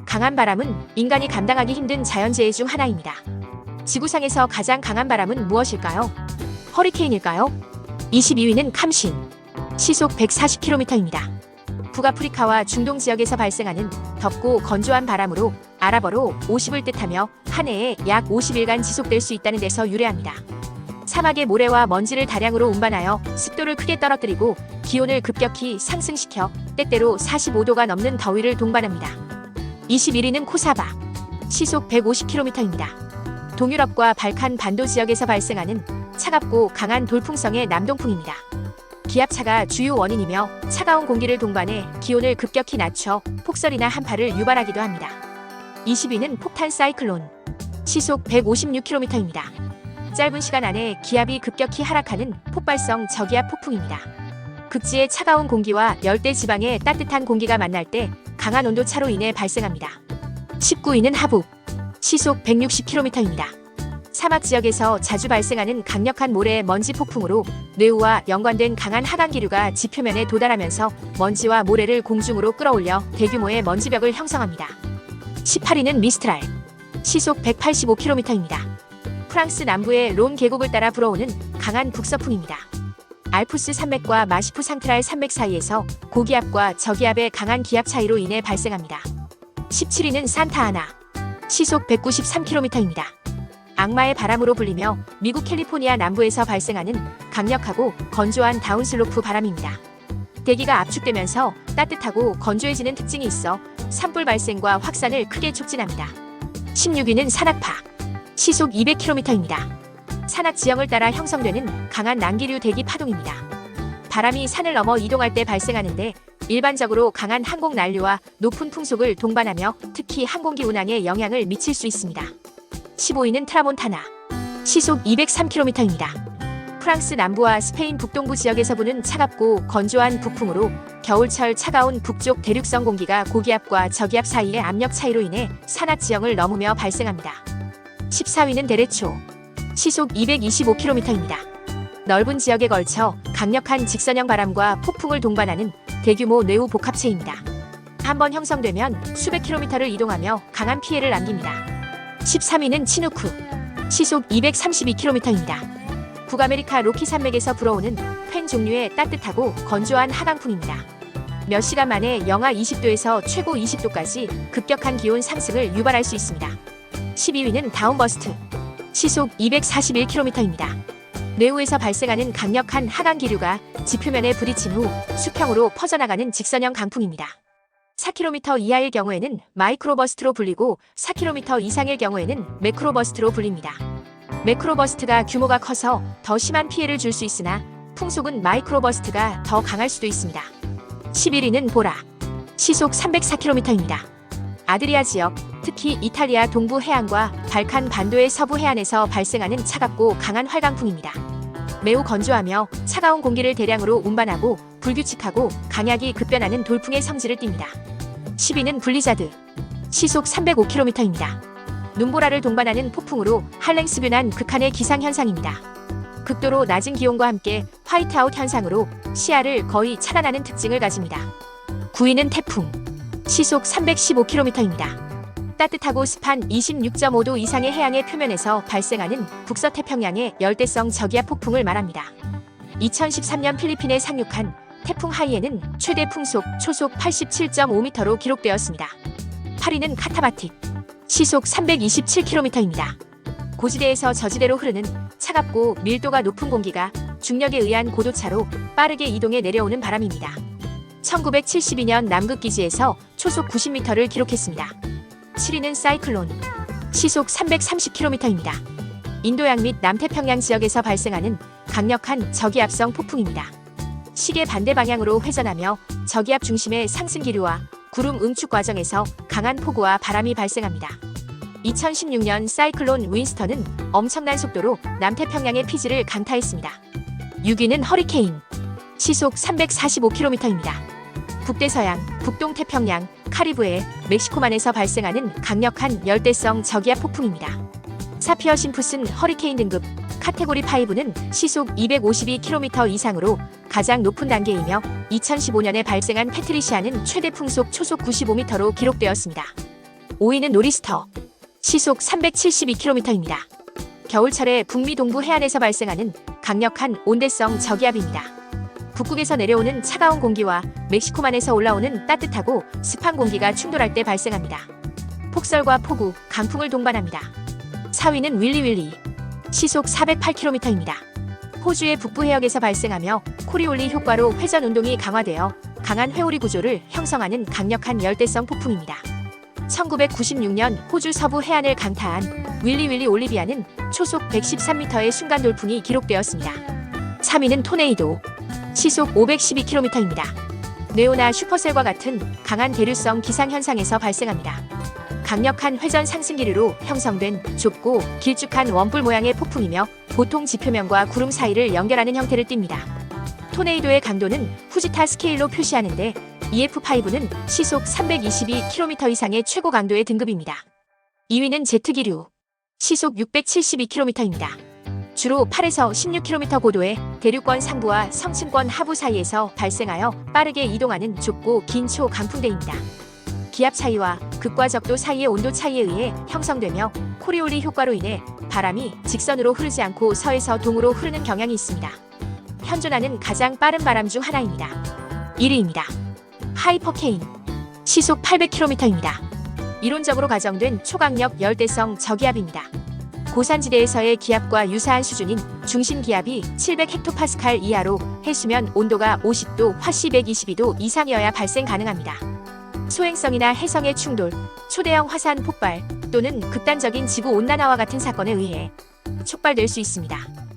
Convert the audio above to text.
강한 바람은 인간이 감당하기 힘든 자연재해 중 하나입니다. 지구상에서 가장 강한 바람은 무엇일까요? 허리케인일까요? 22위는 캄신. 시속 140km입니다. 북아프리카와 중동 지역에서 발생하는 덥고 건조한 바람으로 아랍어로 50을 뜻하며 한 해에 약 50일간 지속될 수 있다는 데서 유래합니다. 사막의 모래와 먼지를 다량으로 운반하여 습도를 크게 떨어뜨리고 기온을 급격히 상승시켜 때때로 45도가 넘는 더위를 동반합니다. 21위는 코사바. 시속 150km입니다. 동유럽과 발칸 반도 지역에서 발생하는 차갑고 강한 돌풍성의 남동풍입니다. 기압차가 주요 원인이며 차가운 공기를 동반해 기온을 급격히 낮춰 폭설이나 한파를 유발하기도 합니다. 20위는 폭탄 사이클론. 시속 156km입니다. 짧은 시간 안에 기압이 급격히 하락하는 폭발성 저기압 폭풍입니다. 극지의 차가운 공기와 열대 지방의 따뜻한 공기가 만날 때 강한 온도 차로 인해 발생합니다. 19위는 하북. 시속 160km입니다. 사막 지역에서 자주 발생하는 강력한 모래 먼지 폭풍으로 뇌우와 연관된 강한 하강 기류가 지표면에 도달하면서 먼지와 모래를 공중으로 끌어올려 대규모의 먼지벽을 형성합니다. 18위는 미스트랄. 시속 185km입니다. 프랑스 남부의 론 계곡을 따라 불어오는 강한 북서풍입니다. 알프스 산맥과 마시프 상트랄 산맥 사이에서 고기압과 저기압의 강한 기압 차이로 인해 발생합니다. 17위는 산타아나. 시속 193km입니다. 악마의 바람으로 불리며 미국 캘리포니아 남부에서 발생하는 강력하고 건조한 다운슬로프 바람입니다. 대기가 압축되면서 따뜻하고 건조해지는 특징이 있어 산불 발생과 확산을 크게 촉진합니다. 16위는 산악파. 시속 200km입니다. 산악 지형을 따라 형성되는 강한 난기류 대기 파동입니다. 바람이 산을 넘어 이동할 때 발생하는데 일반적으로 강한 항공 난류와 높은 풍속을 동반하며 특히 항공기 운항에 영향을 미칠 수 있습니다. 15위는 트라몬타나. 시속 203km입니다. 프랑스 남부와 스페인 북동부 지역에서 부는 차갑고 건조한 북풍으로 겨울철 차가운 북쪽 대륙성 공기가 고기압과 저기압 사이의 압력 차이로 인해 산악 지형을 넘으며 발생합니다. 14위는 데레초. 시속 225km입니다. 넓은 지역에 걸쳐 강력한 직선형 바람과 폭풍을 동반하는 대규모 뇌우 복합체입니다. 한번 형성되면 수백 킬로미터를 이동하며 강한 피해를 남깁니다. 13위는 치누쿠. 시속 232km입니다. 북아메리카 로키 산맥에서 불어오는 팬 종류의 따뜻하고 건조한 하강풍입니다. 몇 시간 만에 영하 20도에서 최고 20도까지 급격한 기온 상승을 유발할 수 있습니다. 12위는 다운버스트. 시속 241km입니다. 뇌우에서 발생하는 강력한 하강 기류가 지표면에 부딪힌 후 수평으로 퍼져나가는 직선형 강풍입니다. 4km 이하일 경우에는 마이크로버스트로 불리고 4km 이상일 경우에는 매크로버스트로 불립니다. 매크로버스트가 규모가 커서 더 심한 피해를 줄 수 있으나 풍속은 마이크로버스트가 더 강할 수도 있습니다. 11위는 보라. 시속 304km입니다. 아드리아 지역, 특히 이탈리아 동부 해안과 발칸 반도의 서부 해안에서 발생하는 차갑고 강한 활강풍입니다. 매우 건조하며 차가운 공기를 대량으로 운반하고 불규칙하고 강약이 급변하는 돌풍의 성질을 띱니다. 10위는 블리자드. 시속 305km입니다. 눈보라를 동반하는 폭풍으로 할랭스변한 극한의 기상현상입니다. 극도로 낮은 기온과 함께 화이트아웃 현상으로 시야를 거의 차단하는 특징을 가집니다. 9위는 태풍. 시속 315km입니다. 따뜻하고 습한 26.5도 이상의 해양의 표면에서 발생하는 북서태평양의 열대성 저기압 폭풍을 말합니다. 2013년 필리핀에 상륙한 태풍 하이에는 최대 풍속 초속 87.5m로 기록되었습니다. 8위는 카타바틱. 시속 327km입니다. 고지대에서 저지대로 흐르는 차갑고 밀도가 높은 공기가 중력에 의한 고도차로 빠르게 이동해 내려오는 바람입니다. 1972년 남극기지에서 초속 90m를 기록했습니다. 7위는 사이클론. 시속 330km입니다. 인도양 및 남태평양 지역에서 발생하는 강력한 저기압성 폭풍입니다. 시계 반대 방향으로 회전하며 저기압 중심의 상승 기류와 구름 응축 과정에서 강한 폭우와 바람이 발생합니다. 2016년 사이클론 윈스턴은 엄청난 속도로 남태평양의 피지를 강타했습니다. 6위는 허리케인. 시속 345km입니다. 북대서양, 북동태평양, 카리브해, 멕시코만에서 발생하는 강력한 열대성 저기압 폭풍입니다. 사피어 심푸슨 허리케인 등급 카테고리 5는 시속 252km 이상으로 가장 높은 단계이며 2015년에 발생한 패트리시아는 최대 풍속 초속 95m로 기록되었습니다. 5위는 노리스터. 시속 372km입니다. 겨울철에 북미 동부 해안에서 발생하는 강력한 온대성 저기압입니다. 북극에서 내려오는 차가운 공기와 멕시코만에서 올라오는 따뜻하고 습한 공기가 충돌할 때 발생합니다. 폭설과 폭우, 강풍을 동반합니다. 4위는 윌리윌리. 시속 408km입니다. 호주의 북부 해역에서 발생하며 코리올리 효과로 회전 운동이 강화되어 강한 회오리 구조를 형성하는 강력한 열대성 폭풍입니다. 1996년 호주 서부 해안을 강타한 윌리윌리 올리비아는 초속 113m의 순간 돌풍이 기록되었습니다. 3위는 토네이도. 시속 512km입니다. 네오나 슈퍼셀과 같은 강한 대류성 기상현상에서 발생합니다. 강력한 회전 상승기류로 형성된 좁고 길쭉한 원뿔 모양의 폭풍이며 보통 지표면과 구름 사이를 연결하는 형태를 띱니다. 토네이도의 강도는 후지타 스케일로 표시하는데 EF5는 시속 322km 이상의 최고 강도의 등급입니다. 2위는 제트기류. 시속 672km입니다. 주로 8에서 16km 고도의 대륙권 상부와 성층권 하부 사이에서 발생하여 빠르게 이동하는 좁고 긴 초강풍대입니다. 기압 차이와 극과 적도 사이의 온도 차이에 의해 형성되며 코리올리 효과로 인해 바람이 직선으로 흐르지 않고 서에서 동으로 흐르는 경향이 있습니다. 현존하는 가장 빠른 바람 중 하나입니다. 1위입니다. 하이퍼케인. 시속 800km입니다. 이론적으로 가정된 초강력 열대성 저기압입니다. 고산지대에서의 기압과 유사한 수준인 중심 기압이 700헥토파스칼 이하로 해수면 온도가 50도, 화씨 122도 이상이어야 발생 가능합니다. 소행성이나 해성의 충돌, 초대형 화산 폭발 또는 극단적인 지구 온난화와 같은 사건에 의해 촉발될 수 있습니다.